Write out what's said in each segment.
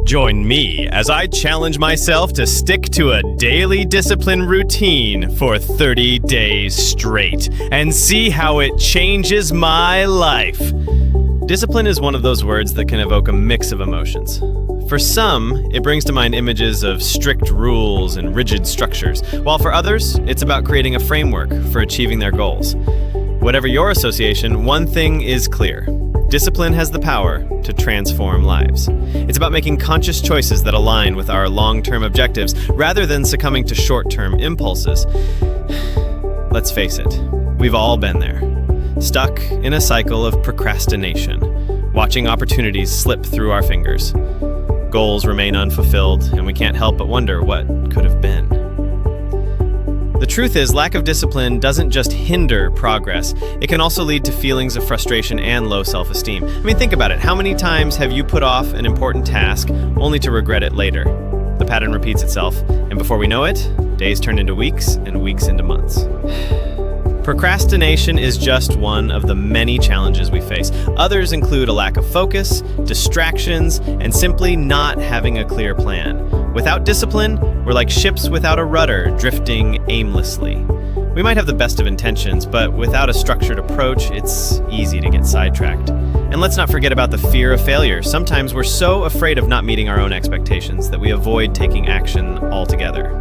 Join me as I challenge myself to stick to a daily discipline routine for 30 days straight and see how it changes my life. Discipline is one of those words that can evoke a mix of emotions. For some, it brings to mind images of strict rules and rigid structures, while for others, it's about creating a framework for achieving their goals. Whatever your association, one thing is clear. Discipline has the power to transform lives. It's about making conscious choices that align with our long-term objectives rather than succumbing to short-term impulses. Let's face it, we've all been there. Stuck in a cycle of procrastination, watching opportunities slip through our fingers. Goals remain unfulfilled, and we can't help but wonder what could have been. The truth is, lack of discipline doesn't just hinder progress, it can also lead to feelings of frustration and low self-esteem. I mean, think about it. How many times have you put off an important task only to regret it later? The pattern repeats itself, and before we know it, days turn into weeks and weeks into months. Procrastination is just one of the many challenges we face. Others include a lack of focus, distractions, and simply not having a clear plan. Without discipline, we're like ships without a rudder, drifting aimlessly. We might have the best of intentions, but without a structured approach, it's easy to get sidetracked. And let's not forget about the fear of failure. Sometimes we're so afraid of not meeting our own expectations that we avoid taking action altogether.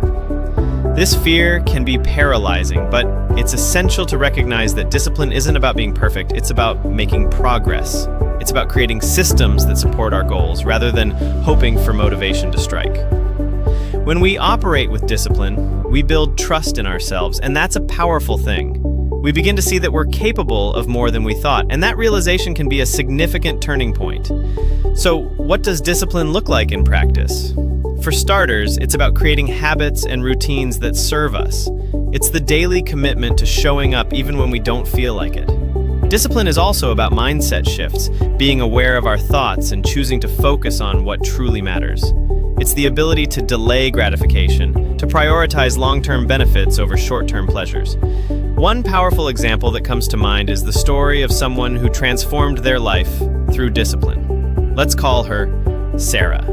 This fear can be paralyzing, but it's essential to recognize that discipline isn't about being perfect, it's about making progress. It's about creating systems that support our goals, rather than hoping for motivation to strike. When we operate with discipline, we build trust in ourselves, and that's a powerful thing. We begin to see that we're capable of more than we thought, and that realization can be a significant turning point. So, what does discipline look like in practice? For starters, it's about creating habits and routines that serve us. It's the daily commitment to showing up even when we don't feel like it. Discipline is also about mindset shifts, being aware of our thoughts and choosing to focus on what truly matters. It's the ability to delay gratification, to prioritize long-term benefits over short-term pleasures. One powerful example that comes to mind is the story of someone who transformed their life through discipline. Let's call her Sarah.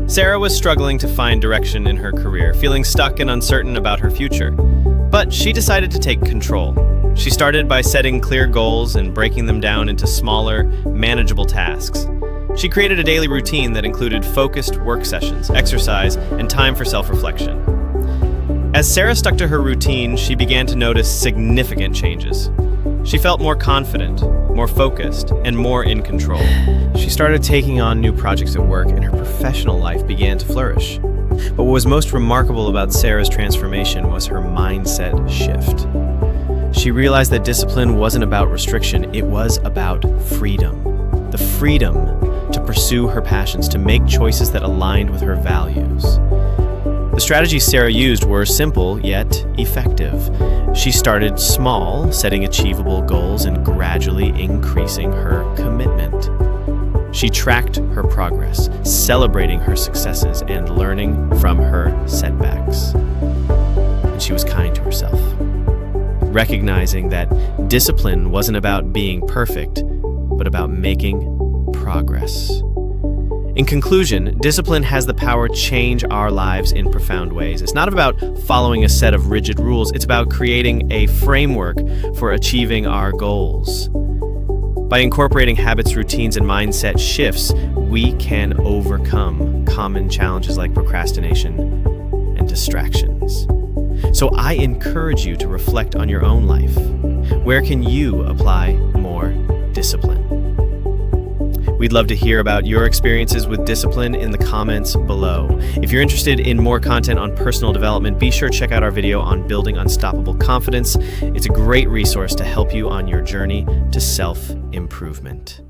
Sarah was struggling to find direction in her career, feeling stuck and uncertain about her future. But she decided to take control. She started by setting clear goals and breaking them down into smaller, manageable tasks. She created a daily routine that included focused work sessions, exercise, and time for self-reflection. As Sarah stuck to her routine, she began to notice significant changes. She felt more confident, more focused, and more in control. She started taking on new projects at work, and her professional life began to flourish. But what was most remarkable about Sarah's transformation was her mindset shift. She realized that discipline wasn't about restriction, it was about freedom. The freedom to pursue her passions, to make choices that aligned with her values. The strategies Sarah used were simple, yet effective. She started small, setting achievable goals and gradually increasing her commitment. She tracked her progress, celebrating her successes and learning from her setbacks. And she was kind to herself, recognizing that discipline wasn't about being perfect, but about making progress. In conclusion, discipline has the power to change our lives in profound ways. It's not about following a set of rigid rules, it's about creating a framework for achieving our goals. By incorporating habits, routines, and mindset shifts, we can overcome common challenges like procrastination and distractions. So I encourage you to reflect on your own life. Where can you apply more discipline? We'd love to hear about your experiences with discipline in the comments below. If you're interested in more content on personal development, be sure to check out our video on building unstoppable confidence. It's a great resource to help you on your journey to self-improvement.